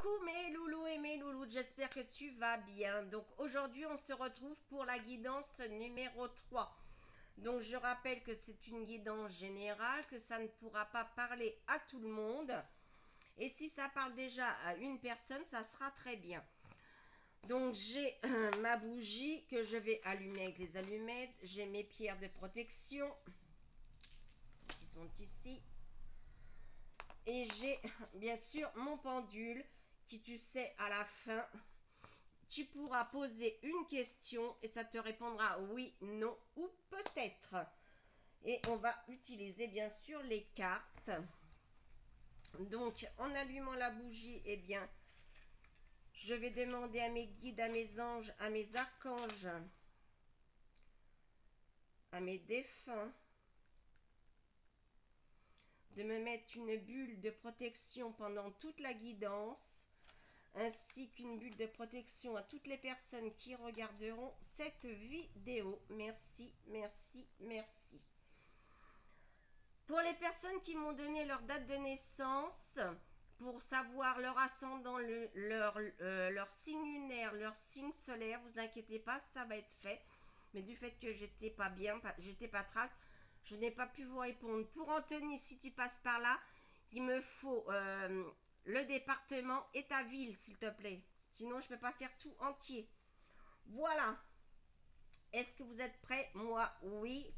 Coucou mes loulous et mes louloutes, j'espère que tu vas bien. Donc aujourd'hui on se retrouve pour la guidance numéro 3. Donc je rappelle que c'est une guidance générale, que ça ne pourra pas parler à tout le monde. Et si ça parle déjà à une personne, ça sera très bien. Donc j'ai ma bougie que je vais allumer avec les allumettes. J'ai mes pierres de protection qui sont ici. Et j'ai bien sûr mon pendule qui, tu sais, à la fin, tu pourras poser une question et ça te répondra oui, non ou peut-être. Et on va utiliser bien sûr les cartes. Donc en allumant la bougie, eh bien, je vais demander à mes guides, à mes anges, à mes archanges, à mes défunts, de me mettre une bulle de protection pendant toute la guidance, ainsi qu'une bulle de protection à toutes les personnes qui regarderont cette vidéo. Merci, merci, merci. Pour les personnes qui m'ont donné leur date de naissance, pour savoir leur ascendant, leur signe lunaire, leur signe solaire, vous inquiétez pas, ça va être fait. Mais du fait que j'étais pas bien, j'étais pas trac, je n'ai pas pu vous répondre. Pour Anthony, si tu passes par là, il me faut le département et ta ville, s'il te plaît. Sinon, je ne peux pas faire tout entier. Voilà. Est-ce que vous êtes prêts? Moi, oui.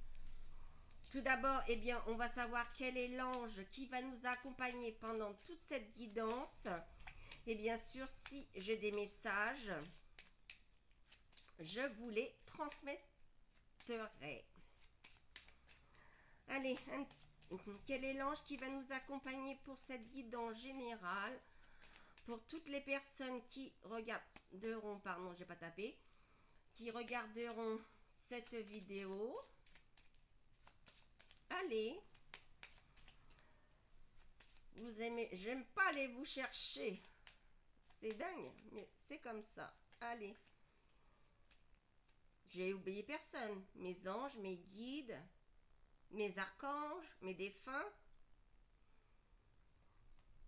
Tout d'abord, eh bien, on va savoir quel est l'ange qui va nous accompagner pendant toute cette guidance. Et bien sûr, si j'ai des messages, je vous les transmettrai. Allez, quel est l'ange qui va nous accompagner pour cette guidance générale? Pour toutes les personnes qui regarderont, pardon, j'ai pas tapé, qui regarderont cette vidéo. Allez, vous aimez, j'aime pas aller vous chercher, c'est dingue, mais c'est comme ça. Allez, j'ai oublié personne, mes anges, mes guides, mes archanges, mes défunts.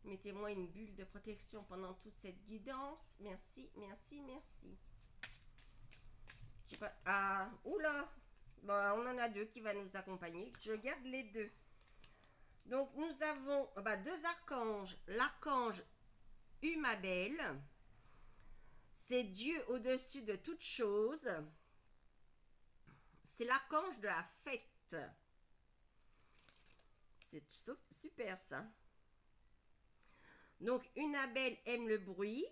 Mettez-moi une bulle de protection pendant toute cette guidance. Merci, merci, merci. Pas... Ah, oula, bon, on en a deux qui va nous accompagner. Je garde les deux. Donc nous avons deux archanges. L'archange Humabel, c'est Dieu au-dessus de toute chose. C'est l'archange de la fête. C'est super ça. Donc Humabel aime le bruit.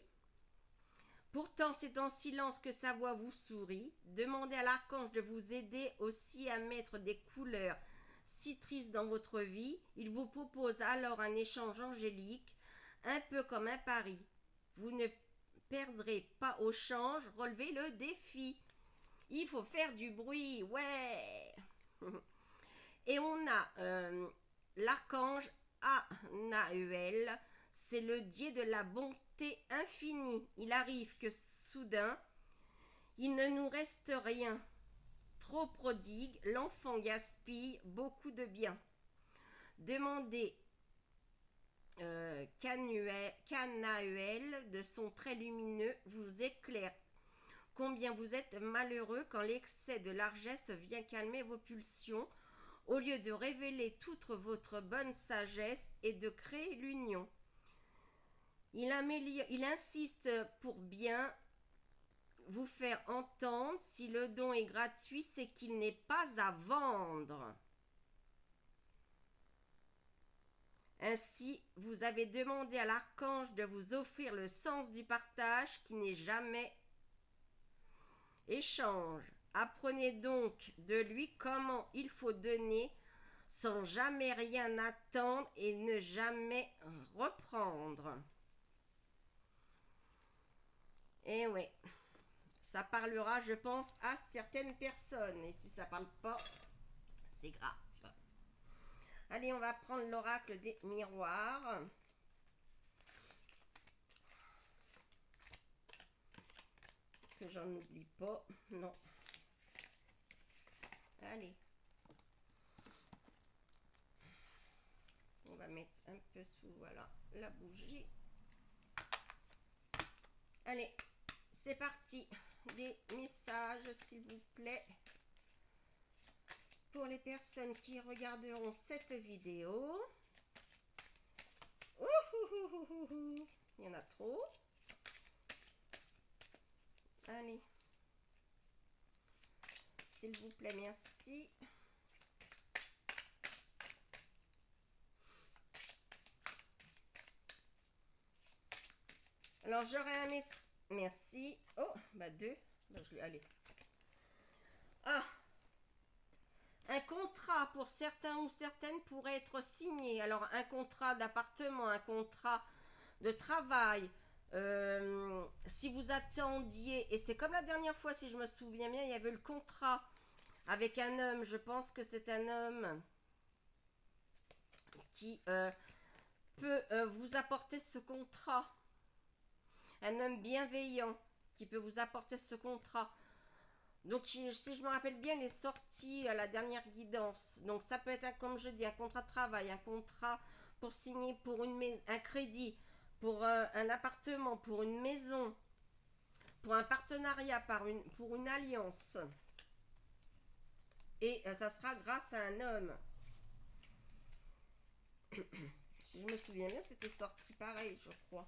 Pourtant, c'est en silence que sa voix vous sourit. Demandez à l'archange de vous aider aussi à mettre des couleurs si tristes dans votre vie. Il vous propose alors un échange angélique, un peu comme un pari. Vous ne perdrez pas au change, relevez le défi. Il faut faire du bruit, ouais. Et on a l'archange Anahuel, c'est le dieu de la bonté infinie. Il arrive que soudain, il ne nous reste rien. Trop prodigue, l'enfant gaspille beaucoup de bien. Demandez qu'Anahuel, de son trait lumineux, vous éclaire. Combien vous êtes malheureux quand l'excès de largesse vient calmer vos pulsions, au lieu de révéler toute votre bonne sagesse et de créer l'union. Il insiste pour bien vous faire entendre. Si le don est gratuit, c'est qu'il n'est pas à vendre. Ainsi, vous avez demandé à l'archange de vous offrir le sens du partage qui n'est jamais échange. Apprenez donc de lui comment il faut donner sans jamais rien attendre et ne jamais reprendre. Et oui, ça parlera, je pense, à certaines personnes. Et si ça parle pas, c'est grave. Allez, on va prendre l'oracle des miroirs. Que j'en oublie pas. Non. Allez. On va mettre un peu sous, voilà, la bougie. Allez, c'est parti. Des messages, s'il vous plaît. Pour les personnes qui regarderont cette vidéo. Ouh, ouh, ouh, ouh, ouh. Il y en a trop. Allez. S'il vous plaît, merci. Alors, j'aurais un message. Merci. Oh, bah deux. Bah, allez. Ah. Un contrat pour certains ou certaines pourrait être signé. Alors, un contrat d'appartement, un contrat de travail. Si vous attendiez, et c'est comme la dernière fois, si je me souviens bien, il y avait le contrat avec un homme. Je pense que c'est un homme qui peut vous apporter ce contrat. Un homme bienveillant qui peut vous apporter ce contrat. Donc, si je me rappelle bien, il est sorti à la dernière guidance. Donc, ça peut être, comme je dis, un contrat de travail, un contrat pour signer pour une maison, un crédit, pour un appartement, pour une maison, pour un partenariat, pour une alliance. Et ça sera grâce à un homme. Si je me souviens bien, c'était sorti pareil, je crois.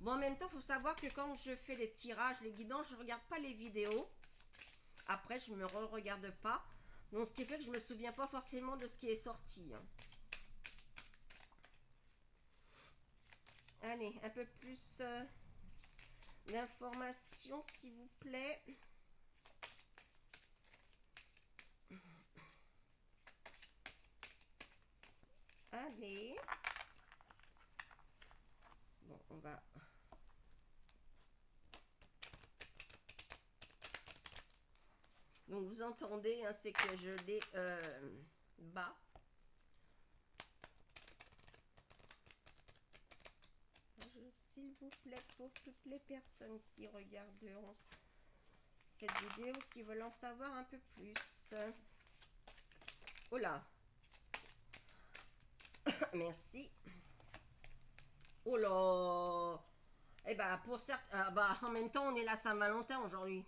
Bon, en même temps, il faut savoir que quand je fais les tirages, les guidances, je ne regarde pas les vidéos. Après, je ne me regarde pas. Donc, ce qui fait que je ne me souviens pas forcément de ce qui est sorti. Allez, un peu plus d'informations, s'il vous plaît. Allez. Bon, on va... Donc, vous entendez, hein, c'est que je les bats. S'il vous plaît, pour toutes les personnes qui regarderont cette vidéo, qui veulent en savoir un peu plus. Oh là. Merci. Oh là. Eh ben, pour certains... en même temps, on est la Saint-Valentin aujourd'hui.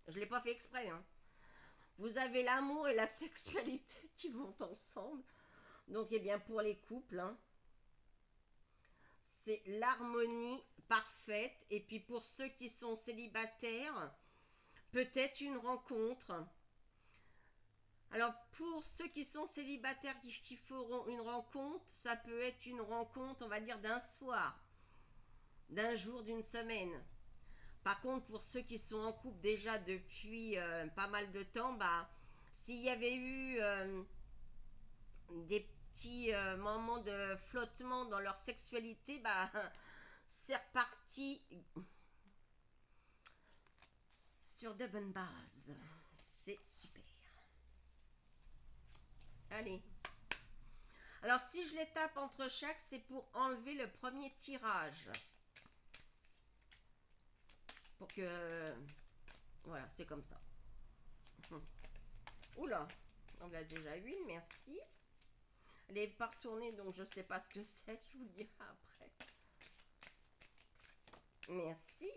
Je ne l'ai pas fait exprès, hein. Vous avez l'amour et la sexualité qui vont ensemble. Donc, eh bien, pour les couples, hein, c'est l'harmonie parfaite. Et puis, pour ceux qui sont célibataires, peut-être une rencontre. Alors, pour ceux qui sont célibataires qui feront une rencontre, ça peut être une rencontre, on va dire, d'un soir, d'un jour, d'une semaine. Par contre, pour ceux qui sont en couple déjà depuis pas mal de temps, s'il y avait eu des petits moments de flottement dans leur sexualité, c'est reparti sur de bonnes bases. C'est super. Allez. Alors, si je les tape entre chaque, c'est pour enlever le premier tirage. Pour que... Voilà, c'est comme ça. Oula, on l'a déjà eu, merci. Elle n'est pas retournée, donc je ne sais pas ce que c'est, je vous le dirai après. Merci.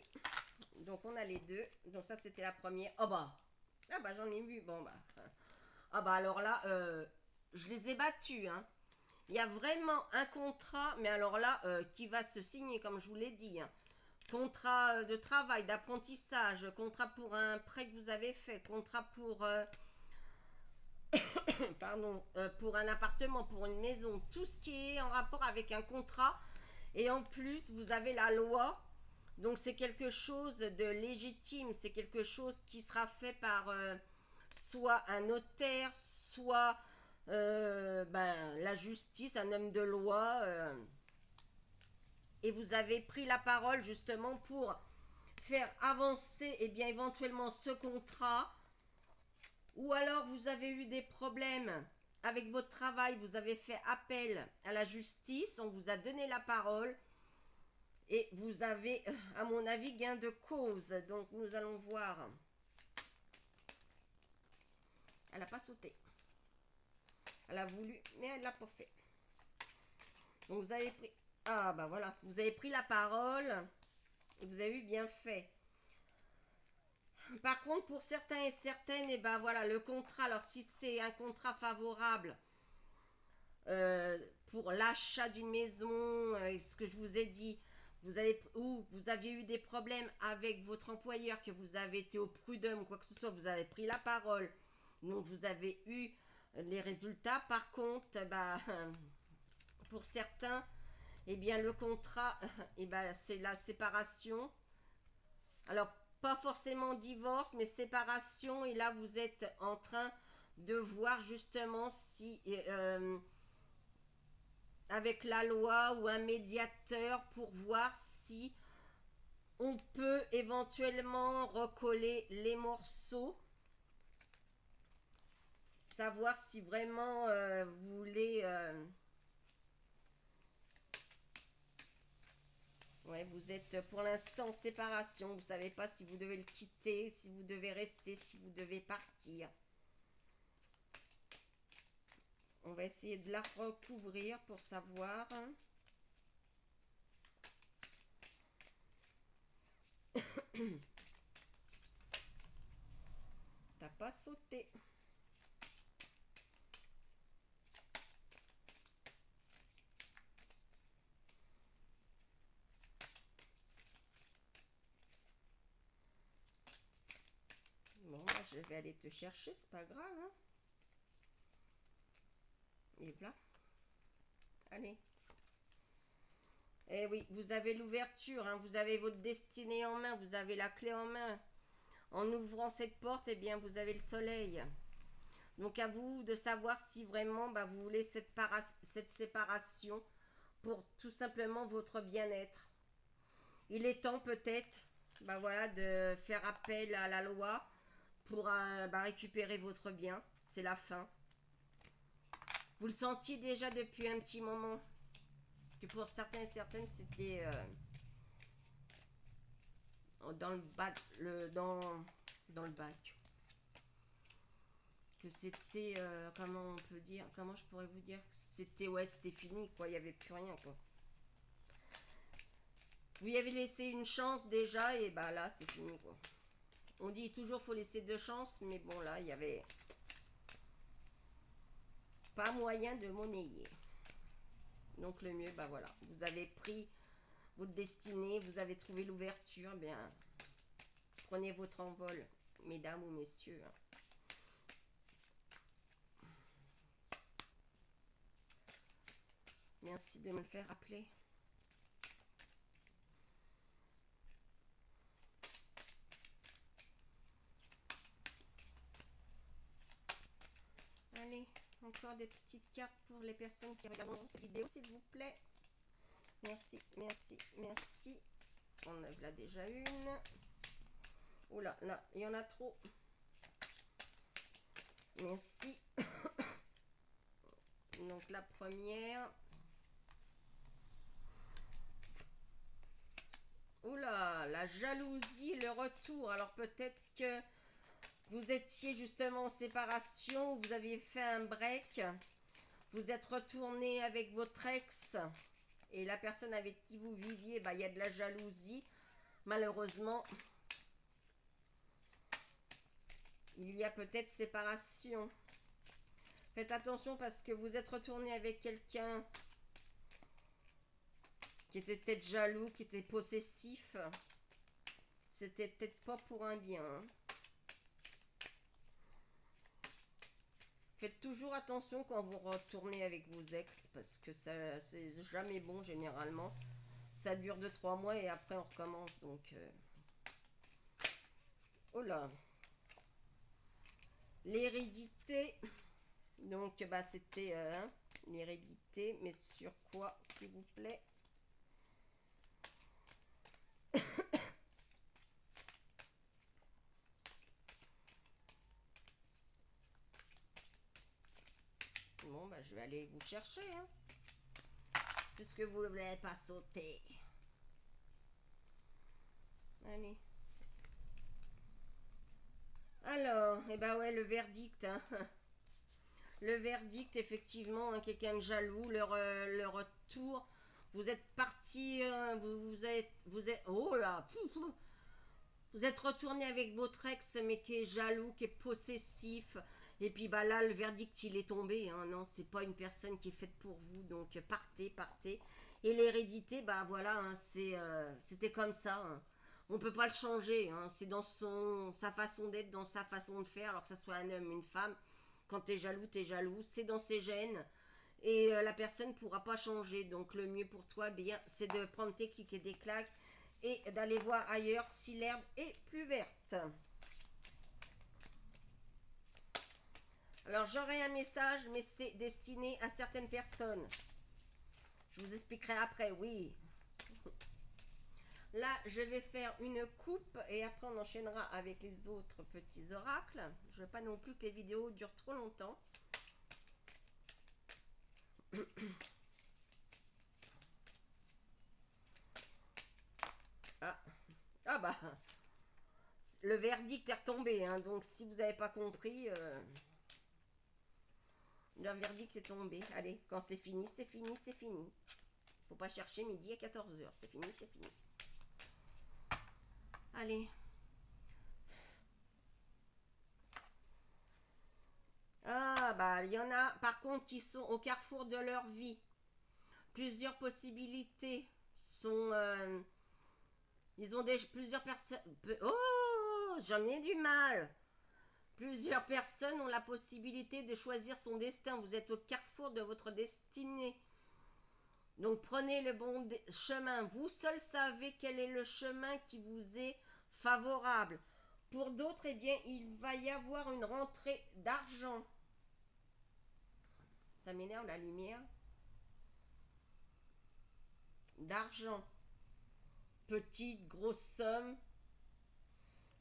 Donc, on a les deux. Donc, ça, c'était la première. Oh bah, ah bah, j'en ai vu. Bon, bah. Ah bah, alors là, je les ai battus, hein. Il y a vraiment un contrat, mais alors là, qui va se signer, comme je vous l'ai dit, hein. Contrat de travail, d'apprentissage, contrat pour un prêt que vous avez fait, contrat pour... pardon, pour un appartement, pour une maison, tout ce qui est en rapport avec un contrat. Et en plus, vous avez la loi. Donc, c'est quelque chose de légitime. C'est quelque chose qui sera fait par soit un notaire, soit la justice, un homme de loi. Et vous avez pris la parole justement pour faire avancer bien éventuellement ce contrat. Ou alors vous avez eu des problèmes avec votre travail, vous avez fait appel à la justice, on vous a donné la parole et vous avez, à mon avis, gain de cause. Donc nous allons voir. Elle n'a pas sauté. Elle a voulu, mais elle ne l'a pas fait. Donc vous avez pris... Ah bah voilà, vous avez pris la parole Vous avez eu bien fait. Par contre, pour certains et certaines, et ben voilà, le contrat, alors si c'est un contrat favorable pour l'achat d'une maison, ce que je vous ai dit, ou vous aviez eu des problèmes avec votre employeur, que vous avez été au prud'homme, quoi que ce soit, vous avez pris la parole, donc vous avez eu les résultats. Par contre, bah, pour certains, eh bien le contrat, eh ben, c'est la séparation. Alors, pas forcément divorce, mais séparation. Et là, vous êtes en train de voir justement si, avec la loi ou un médiateur, pour voir si on peut éventuellement recoller les morceaux. Savoir si vraiment vous voulez... ouais, vous êtes pour l'instant en séparation. Vous ne savez pas si vous devez le quitter, si vous devez rester, si vous devez partir. On va essayer de la recouvrir pour savoir. T'as pas sauté. Bon, bah, je vais aller te chercher, c'est pas grave. Hein. Et là. Allez. Eh oui, vous avez l'ouverture, hein, vous avez votre destinée en main, vous avez la clé en main. En ouvrant cette porte, eh bien, vous avez le soleil. Donc, à vous de savoir si vraiment bah, vous voulez cette séparation pour tout simplement votre bien-être. Il est temps peut-être bah, voilà, de faire appel à la loi pour bah, récupérer votre bien. C'est la fin. Vous le sentiez déjà depuis un petit moment. Que pour certains et certaines, c'était dans le bas, dans le bac. Que c'était, comment on peut dire, comment je pourrais vous dire, c'était, ouais, c'était fini, quoi, il n'y avait plus rien, quoi. Vous y avez laissé une chance déjà, et bah là, c'est fini, quoi. On dit toujours faut laisser 2 chances, mais bon, là, il y avait pas moyen de monnayer. Donc le mieux, bah voilà, vous avez pris votre destinée, vous avez trouvé l'ouverture, eh bien, prenez votre envol, mesdames ou messieurs. Merci de me le faire rappeler. Allez, encore des petites cartes pour les personnes qui regardent cette vidéo, s'il vous plaît. Merci, merci, merci. On en a déjà une. Oh là, là, il y en a trop. Merci. Donc la première. Oh là, la jalousie, le retour. Alors peut-être que vous étiez justement en séparation, vous aviez fait un break, vous êtes retourné avec votre ex et la personne avec qui vous viviez, bah, il y a de la jalousie. Malheureusement, il y a peut-être séparation. Faites attention parce que vous êtes retourné avec quelqu'un qui était peut-être jaloux, qui était possessif. C'était peut-être pas pour un bien. Hein. Faites toujours attention quand vous retournez avec vos ex parce que ça c'est jamais bon généralement. Ça dure 2-3 mois et après on recommence donc. Oh là. L'hérédité. Donc bah c'était l'hérédité, mais sur quoi s'il vous plaît? Bon bah je vais aller vous chercher hein. Puisque vous ne voulez pas sauter. Allez. Alors, et bah ouais, le verdict. Hein. Le verdict, effectivement, hein, quelqu'un de jaloux, le retour. Vous êtes parti, vous êtes, oh là, vous êtes retourné avec votre ex, mais qui est jaloux, qui est possessif. Et puis bah là, le verdict, il est tombé. Hein. Non, c'est pas une personne qui est faite pour vous. Donc partez, partez. Et l'hérédité, bah voilà, hein, c'était comme ça. Hein. On peut pas le changer. Hein. C'est dans sa façon d'être, dans sa façon de faire, alors que ce soit un homme, une femme. Quand t'es jaloux, t'es jaloux. C'est dans ses gènes. Et la personne ne pourra pas changer. Donc le mieux pour toi, bien, c'est de prendre tes clics et des claques et d'aller voir ailleurs si l'herbe est plus verte. Alors j'aurai un message, mais c'est destiné à certaines personnes. Je vous expliquerai après, oui. Là, je vais faire une coupe et après on enchaînera avec les autres petits oracles. Je ne veux pas non plus que les vidéos durent trop longtemps. Ah, ah bah, le verdict est retombé, hein, donc si vous n'avez pas compris, le verdict est tombé. Allez, quand c'est fini, c'est fini, c'est fini. Faut pas chercher midi à 14h, c'est fini, c'est fini. Allez. Ah bah, il y en a par contre qui sont au carrefour de leur vie. Plusieurs possibilités sont... ils ont plusieurs personnes... Oh, j'en ai du mal. Plusieurs personnes ont la possibilité de choisir son destin. Vous êtes au carrefour de votre destinée. Donc prenez le bon chemin. Vous seul savez quel est le chemin qui vous est favorable. Pour d'autres, eh bien, il va y avoir une rentrée d'argent. Ça m'énerve la lumière. D'argent. Petite, grosse somme.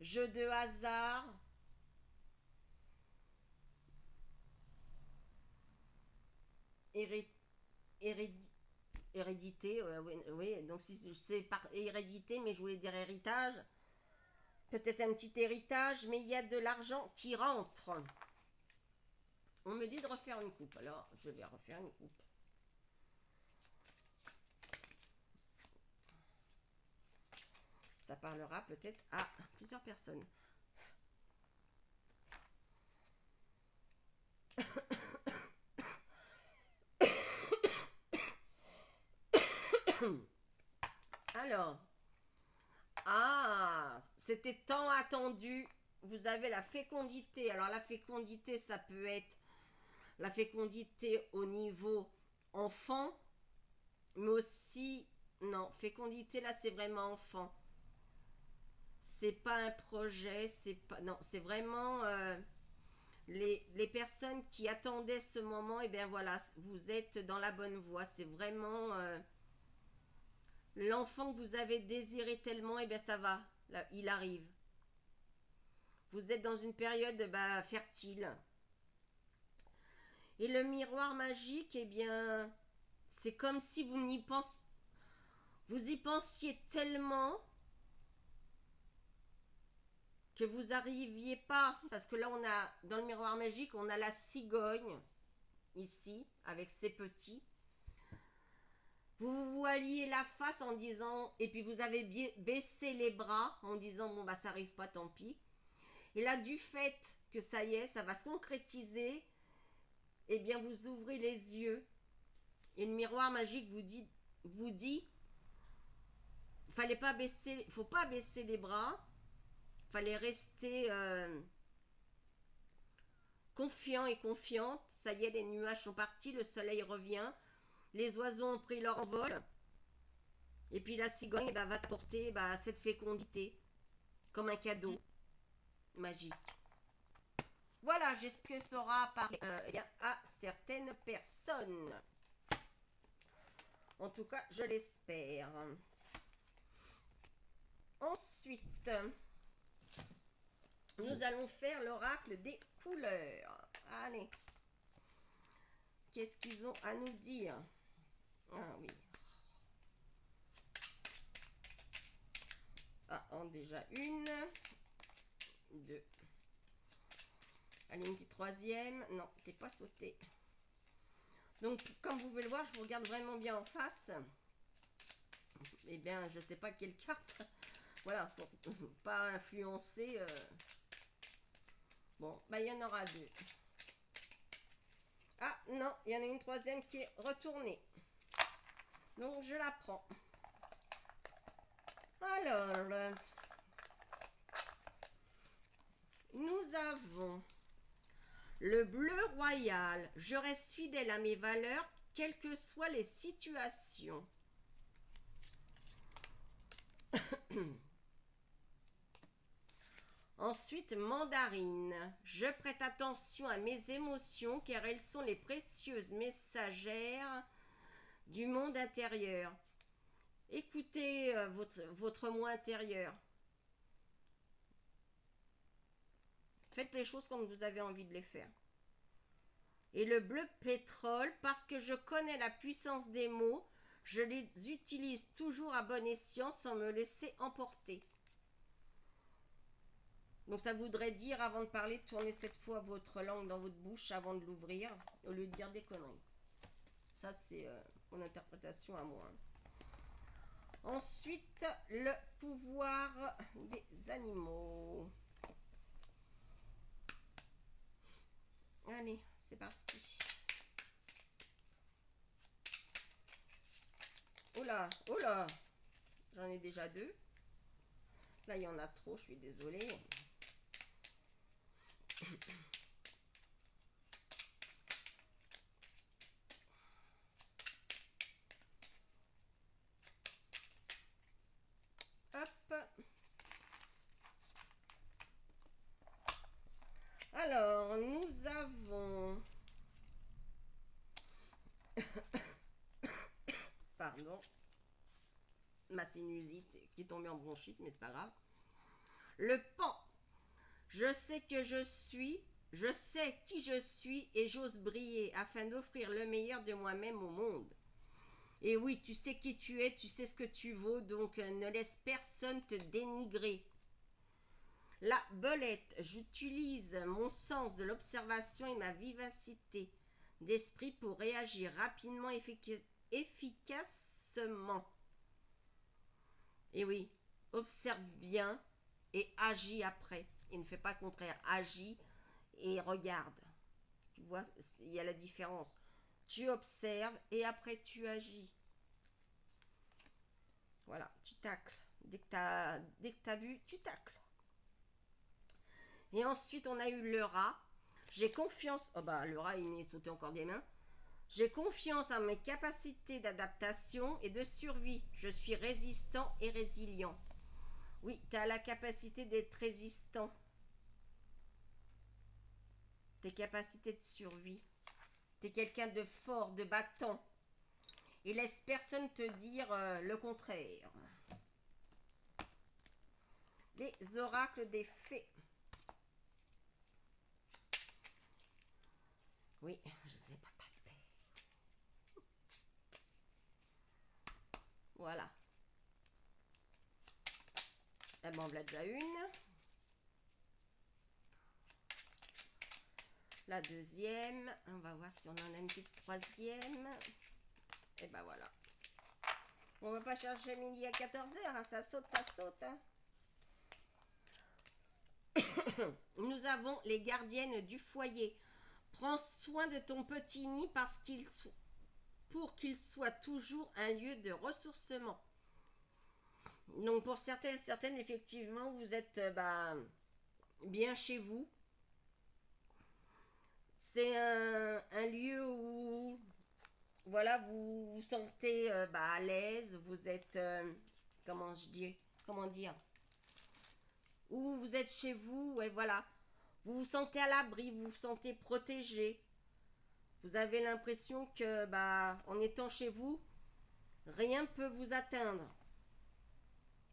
Jeu de hasard. Hérédité, oui, donc si c'est par hérédité, mais je voulais dire héritage. Peut-être un petit héritage, mais il y a de l'argent qui rentre. On me dit de refaire une coupe, alors je vais refaire une coupe. Ça parlera peut-être à plusieurs personnes. Alors, ah, c'était tant attendu. Vous avez la fécondité. Alors la fécondité, ça peut être la fécondité au niveau enfant, mais aussi, non, fécondité là, c'est vraiment enfant. C'est pas un projet, c'est pas, non, c'est vraiment les personnes qui attendaient ce moment. Et bien voilà, vous êtes dans la bonne voie. C'est vraiment l'enfant que vous avez désiré tellement. Et bien ça va, là, il arrive. Vous êtes dans une période fertile. Et le miroir magique, eh bien, c'est comme si vous y pensiez tellement que vous arriviez pas, parce que là on a, dans le miroir magique, on a la cigogne, ici, avec ses petits. Vous vous voiliez la face en disant, et puis vous avez baissé les bras en disant, bon bah ça arrive pas, tant pis. Et là, du fait que ça y est, ça va se concrétiser, eh bien vous ouvrez les yeux, et le miroir magique vous dit, faut pas baisser les bras, fallait rester confiant et confiante. Ça y est, les nuages sont partis, le soleil revient, les oiseaux ont pris leur envol, et puis la cigogne va t'apporter cette fécondité comme un cadeau magique. Voilà, j'espère que ça aura parlé à certaines personnes. En tout cas, je l'espère. Ensuite, nous allons faire l'oracle des couleurs. Allez. Qu'est-ce qu'ils ont à nous dire? Ah oui. Ah, déjà une. Deux. Allez, une petite troisième. Non, t'es pas sauté. Donc, comme vous pouvez le voir, je vous regarde vraiment bien en face. eh bien, je sais pas quelle carte. Voilà, pour pas influencer. Bon, bah il y en aura deux. Ah non, il y en a une troisième qui est retournée. Donc je la prends. Alors, nous avons le bleu royal. Je reste fidèle à mes valeurs, quelles que soient les situations. Ensuite, mandarine. Je prête attention à mes émotions car elles sont les précieuses messagères du monde intérieur. Écoutez votre moi intérieur. Faites les choses comme vous avez envie de les faire. Et le bleu pétrole, parce que je connais la puissance des mots, je les utilise toujours à bon escient sans me laisser emporter. Donc ça voudrait dire, avant de parler, tournez cette fois votre langue dans votre bouche avant de l'ouvrir, au lieu de dire des conneries. Ça, c'est mon interprétation à moi. Ensuite, le pouvoir des animaux. Allez, c'est parti. Oh là, oh là, j'en ai déjà deux. Là, il y en a trop, je suis désolée. Hop. Alors, nous avons... Pardon. Ma sinusite qui est tombée en bronchite, mais c'est pas grave. Le pan. Je sais que je suis, je sais qui je suis et j'ose briller afin d'offrir le meilleur de moi-même au monde. Et oui, tu sais qui tu es, tu sais ce que tu vaux, donc ne laisse personne te dénigrer. La belette, j'utilise mon sens de l'observation et ma vivacité d'esprit pour réagir rapidement et efficacement. Et oui, observe bien et agis après. Et ne fais pas le contraire, agis et regarde. Tu vois, il y a la différence. Tu observes et après tu agis. Voilà, tu tacles. Dès que tu as vu, tu tacles. Et ensuite, on a eu le rat. J'ai confiance. Oh bah, le rat, il m'est sauté encore des mains. J'ai confiance en mes capacités d'adaptation et de survie. Je suis résistant et résilient. Oui, tu as la capacité d'être résistant. Tes capacités de survie. Tu es quelqu'un de fort, de battant. Et laisse personne te dire le contraire. Les oracles des fées. Oui, je sais pas taper. Voilà. Eh ben, on l'a déjà une. La deuxième. On va voir si on en a une petite troisième. Et ben voilà. On va pas chercher midi à 14h. Hein. Ça saute, ça saute. Hein. Nous avons les gardiennes du foyer. Prends soin de ton petit nid pour qu'il soit toujours un lieu de ressourcement. Donc pour certains et certaines, effectivement, vous êtes bien chez vous. C'est un lieu où voilà, vous vous sentez à l'aise, vous êtes, comment dire, où vous êtes chez vous, et voilà, vous vous sentez à l'abri, vous vous sentez protégé. Vous avez l'impression que, en étant chez vous, rien ne peut vous atteindre.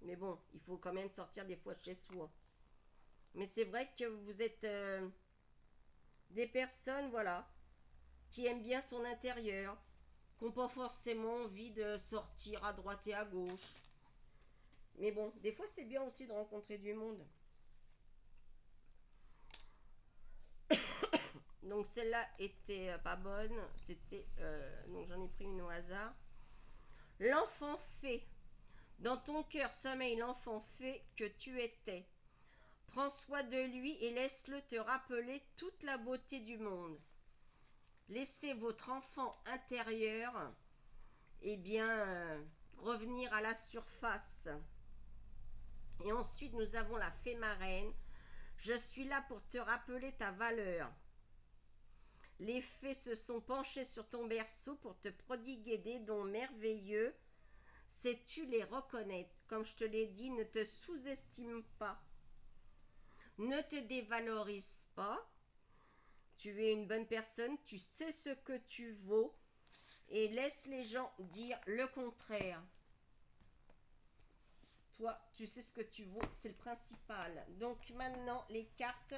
Mais bon, il faut quand même sortir des fois de chez soi. Mais c'est vrai que vous êtes des personnes, voilà, qui aiment bien son intérieur, qui n'ont pas forcément envie de sortir à droite et à gauche. Mais bon, des fois c'est bien aussi de rencontrer du monde. Donc celle-là était pas bonne, c'était donc j'en ai pris une au hasard. L'enfant fée. Dans ton cœur sommeille l'enfant fait que tu étais. Prends soin de lui et laisse-le te rappeler toute la beauté du monde. Laissez votre enfant intérieur revenir à la surface. Et ensuite, nous avons la fée marraine. Je suis là pour te rappeler ta valeur. Les fées se sont penchées sur ton berceau pour te prodiguer des dons merveilleux. Sais-tu les reconnaître? Comme je te l'ai dit, ne te sous-estime pas. Ne te dévalorise pas. Tu es une bonne personne, tu sais ce que tu vaux et laisse les gens dire le contraire. Toi, tu sais ce que tu vaux, c'est le principal. Donc maintenant, les cartes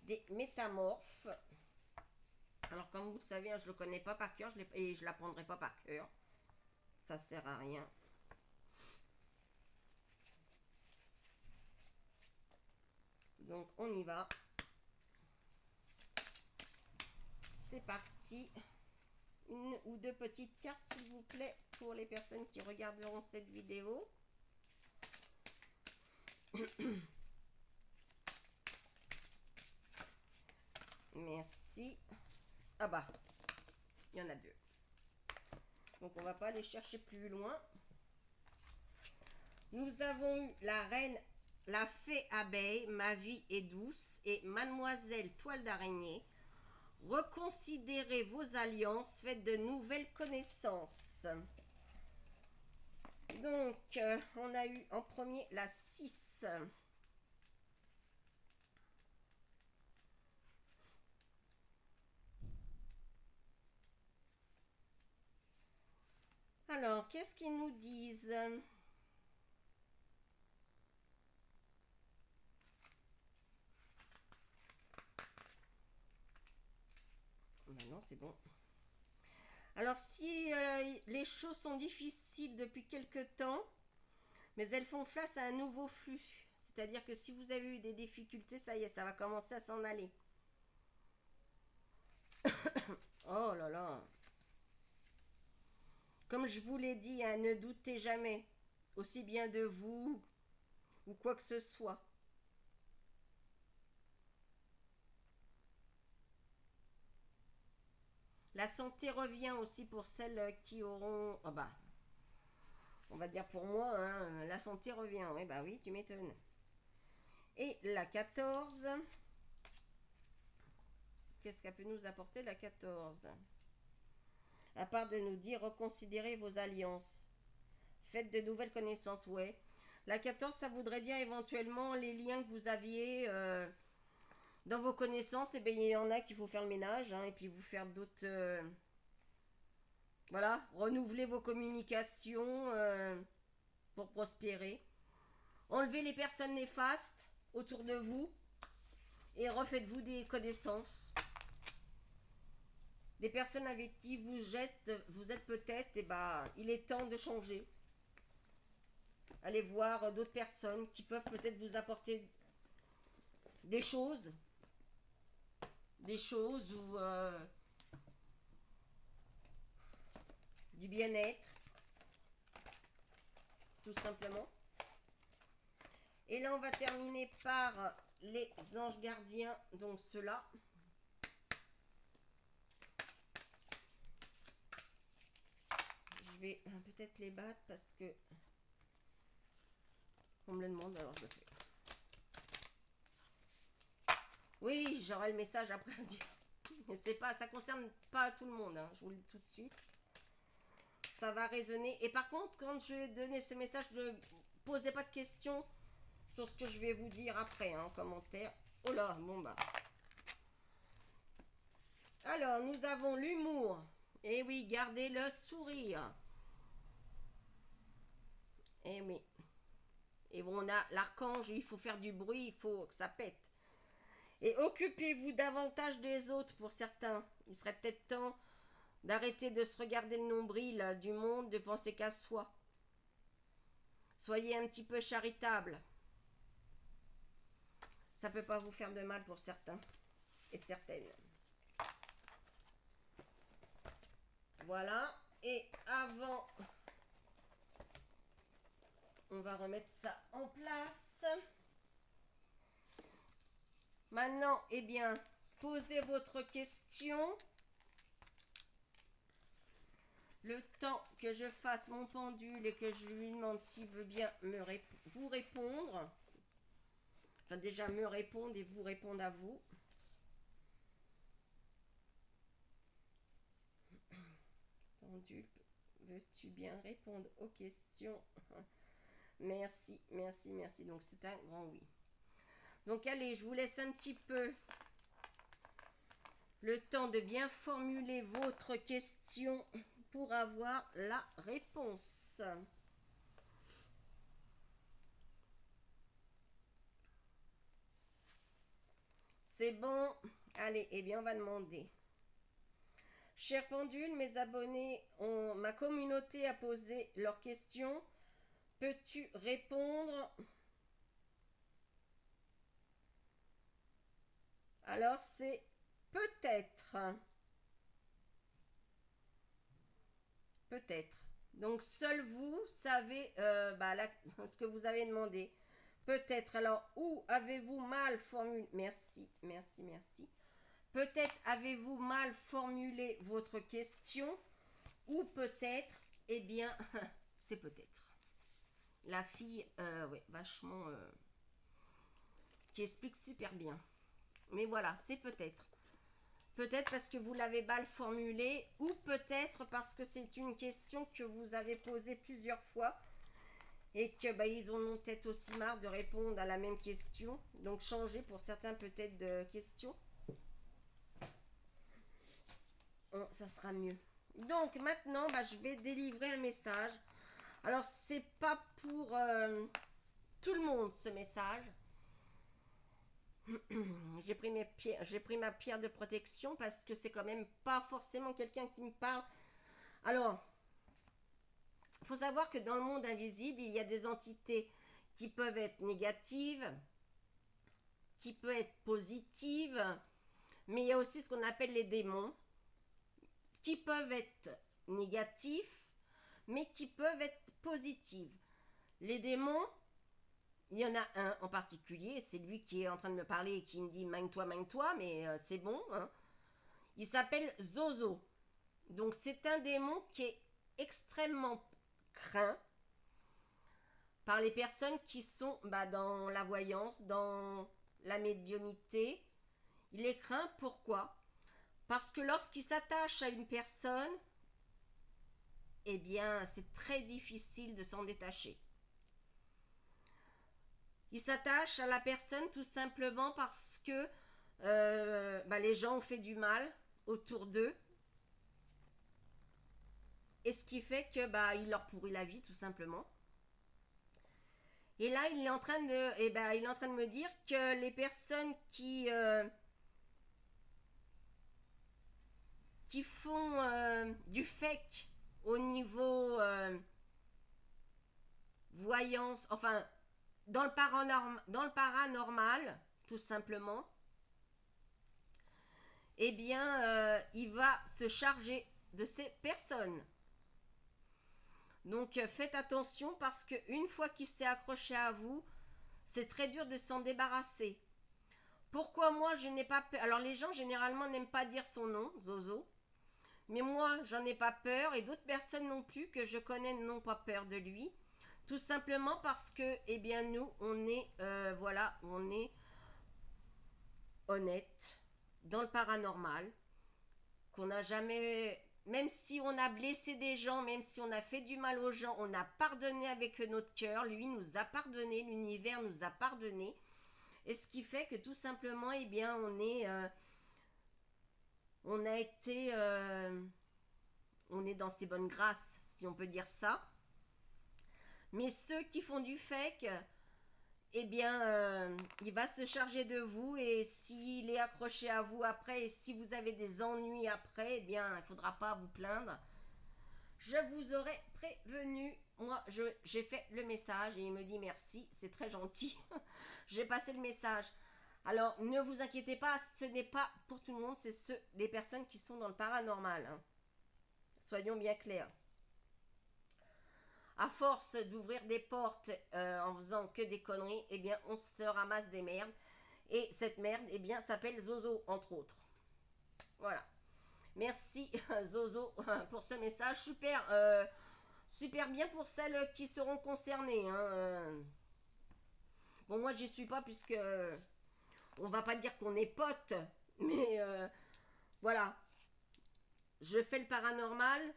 des métamorphes. Alors comme vous le savez, je ne le connais pas par cœur et je ne l'apprendrai pas par cœur. Ça sert à rien. Donc on y va. C'est parti. Une ou deux petites cartes s'il vous plaît pour les personnes qui regarderont cette vidéo. Merci. Ah bah, il y en a deux. Donc on va pas aller chercher plus loin. Nous avons eu la reine, la fée abeille, ma vie est douce, et mademoiselle toile d'araignée. Reconsidérez vos alliances, faites de nouvelles connaissances. Donc, on a eu en premier la 6. Alors, qu'est-ce qu'ils nous disent? Non, c'est bon. Alors, si les choses sont difficiles depuis quelque temps, mais elles font face à un nouveau flux. C'est-à-dire que si vous avez eu des difficultés, ça y est, ça va commencer à s'en aller. Oh là là. Comme je vous l'ai dit, hein, ne doutez jamais, aussi bien de vous ou quoi que ce soit. La santé revient aussi pour celles qui auront... Oh bah, on va dire pour moi, hein, la santé revient. Oui, bah oui, tu m'étonnes. Et la 14. Qu'est-ce qu'elle peut nous apporter la 14? À part de nous dire, reconsidérez vos alliances. Faites de nouvelles connaissances, ouais. La 14, ça voudrait dire éventuellement les liens que vous aviez dans vos connaissances. Et bien, il y en a qu'il faut faire le ménage, hein, et puis vous faire d'autres... voilà, renouveler vos communications pour prospérer. Enlevez les personnes néfastes autour de vous et refaites-vous des connaissances. Les personnes avec qui vous êtes peut-être, et bah, il est temps de changer. Allez voir d'autres personnes qui peuvent peut-être vous apporter des choses ou du bien-être, tout simplement. Et là, on va terminer par les anges gardiens, donc ceux-là. Je vais peut-être les battre parce que on me le demande, alors je le fais. Oui, j'aurai le message après à dire. Mais c'est pas, ça concerne pas tout le monde, hein, je vous le dis tout de suite. Ça va résonner. Et par contre, quand je vais donner ce message, ne posez pas de questions sur ce que je vais vous dire après, hein, en commentaire. Oh là, bon bah. Alors, nous avons l'humour. Et oui, gardez le sourire. Et oui. Et bon, on a l'archange, il faut faire du bruit, il faut que ça pète. Et occupez-vous davantage des autres pour certains. Il serait peut-être temps d'arrêter de se regarder le nombril du monde, de penser qu'à soi. Soyez un petit peu charitable. Ça ne peut pas vous faire de mal pour certains et certaines. Voilà. Et avant on va remettre ça en place. Maintenant, eh bien, posez votre question. Le temps que je fasse mon pendule et que je lui demande s'il veut bien vous répondre. Enfin, déjà me répondre et vous répondre à vous. Pendule, veux-tu bien répondre aux questions? Merci, merci, merci. Donc, c'est un grand oui. Donc, allez, je vous laisse un petit peu le temps de bien formuler votre question pour avoir la réponse. C'est bon? Allez, eh bien, on va demander. Cher pendule, mes abonnés ma communauté a posé leurs questions. Peux-tu répondre? Alors, c'est peut-être. Peut-être. Donc, seul vous savez ce que vous avez demandé. Peut-être. Alors, où avez-vous mal formulé? Merci, merci, merci. Peut-être avez-vous mal formulé votre question. Ou peut-être, eh bien, c'est peut-être. La fille, ouais, vachement... qui explique super bien. Mais voilà, c'est peut-être. Peut-être parce que vous l'avez mal formulée, ou peut-être parce que c'est une question que vous avez posée plusieurs fois et que ils en ont peut-être aussi marre de répondre à la même question. Donc changer pour certains peut-être de questions. Oh, ça sera mieux. Donc maintenant, je vais délivrer un message. Alors c'est pas pour tout le monde ce message. J'ai pris ma pierre de protection parce que c'est quand même pas forcément quelqu'un qui me parle. Alors, il faut savoir que dans le monde invisible, il y a des entités qui peuvent être négatives, qui peuvent être positives, mais il y a aussi ce qu'on appelle les démons, qui peuvent être négatifs, mais qui peuvent être positifs. Les démons, il y en a un en particulier, c'est lui qui est en train de me parler et qui me dit magne-toi, mais c'est bon. Hein. Il s'appelle Zozo. Donc c'est un démon qui est extrêmement craint par les personnes qui sont dans la voyance, dans la médiumnité. Il est craint, pourquoi? Parce que lorsqu'il s'attache à une personne, eh bien c'est très difficile de s'en détacher. Il s'attache à la personne tout simplement parce que les gens ont fait du mal autour d'eux. Et ce qui fait que il leur pourrit la vie tout simplement. Et là, il est en train de me dire que les personnes qui font du fake au niveau voyance, enfin dans le paranormal, tout simplement, eh bien, il va se charger de ces personnes. Donc, faites attention parce qu'une fois qu'il s'est accroché à vous, c'est très dur de s'en débarrasser. Pourquoi moi, je n'ai pas peur? Alors, les gens, généralement, n'aiment pas dire son nom, Zozo. Mais moi, j'en ai pas peur et d'autres personnes non plus que je connais n'ont pas peur de lui. Tout simplement parce que, eh bien, nous, on est, on est honnête dans le paranormal, qu'on n'a jamais, même si on a blessé des gens, même si on a fait du mal aux gens, on a pardonné avec notre cœur, lui nous a pardonné, l'univers nous a pardonné, et ce qui fait que tout simplement, eh bien, on a été, on est dans ses bonnes grâces, si on peut dire ça. Mais ceux qui font du fake, eh bien, il va se charger de vous et s'il est accroché à vous après et si vous avez des ennuis après, eh bien, il ne faudra pas vous plaindre. Je vous aurais prévenu. Moi, j'ai fait le message et il me dit merci, c'est très gentil. J'ai passé le message. Alors, ne vous inquiétez pas, ce n'est pas pour tout le monde, c'est les personnes qui sont dans le paranormal. Hein. Soyons bien clairs. à force d'ouvrir des portes en faisant que des conneries, eh bien, on se ramasse des merdes. Et cette merde, eh bien, s'appelle Zozo, entre autres. Voilà. Merci, Zozo, pour ce message. Super, super bien pour celles qui seront concernées. Hein. Bon, moi, j'y suis pas puisque on va pas dire qu'on est potes, mais voilà. Je fais le paranormal,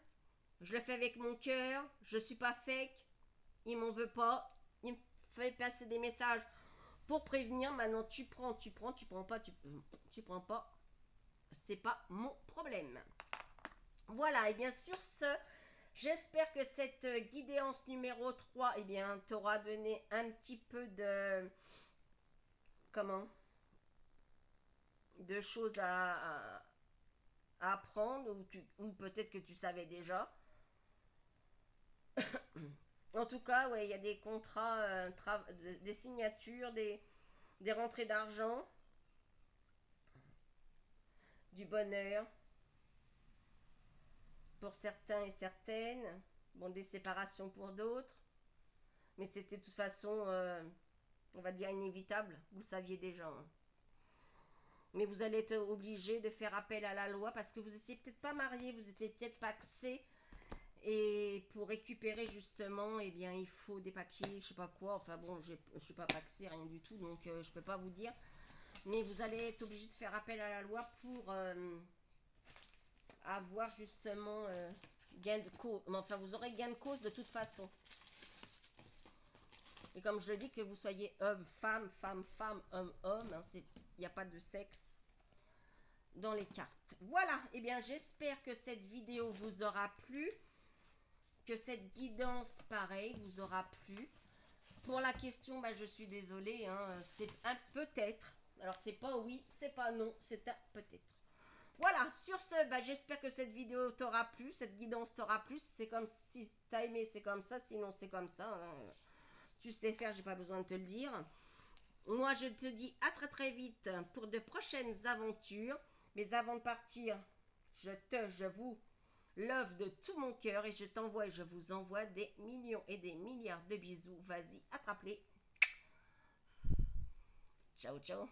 je le fais avec mon cœur, je suis pas fake, il m'en veut pas, il me fait passer des messages pour prévenir. Maintenant, tu prends pas, tu prends pas, c'est pas mon problème. Voilà, et bien sur ce, j'espère que cette guidance numéro 3, eh bien, t'aura donné un petit peu de... Comment de choses à apprendre, ou peut-être que tu savais déjà. En tout cas, ouais, il y a des contrats, des signatures, des rentrées d'argent, du bonheur pour certains et certaines, bon, des séparations pour d'autres, mais c'était de toute façon, on va dire, inévitable, vous le saviez déjà. Hein. Mais vous allez être obligé de faire appel à la loi parce que vous étiez peut-être pas marié, vous étiez peut-être paxé. Et pour récupérer justement, eh bien, il faut des papiers, je sais pas quoi. Enfin bon, je suis pas paxé, rien du tout, donc je peux pas vous dire. Mais vous allez être obligé de faire appel à la loi pour avoir justement gain de cause. Enfin, vous aurez gain de cause de toute façon. Et comme je le dis, que vous soyez homme, femme, homme, hein, il n'y a pas de sexe dans les cartes. Voilà, et eh bien j'espère que cette vidéo vous aura plu. Que cette guidance, pareil, vous aura plu. Pour la question, bah, je suis désolée, hein, c'est un peut-être. Alors, c'est pas oui, c'est pas non, c'est un peut-être. Voilà, sur ce, bah, j'espère que cette vidéo t'aura plu, cette guidance t'aura plu. C'est comme si t'as aimé, c'est comme ça, sinon c'est comme ça. Hein. Tu sais faire, j'ai pas besoin de te le dire. Moi, je te dis à très très vite pour de prochaines aventures. Mais avant de partir, je vous love de tout mon cœur et je t'envoie et je vous envoie des millions et des milliards de bisous. Vas-y, attrape-les. Ciao, ciao.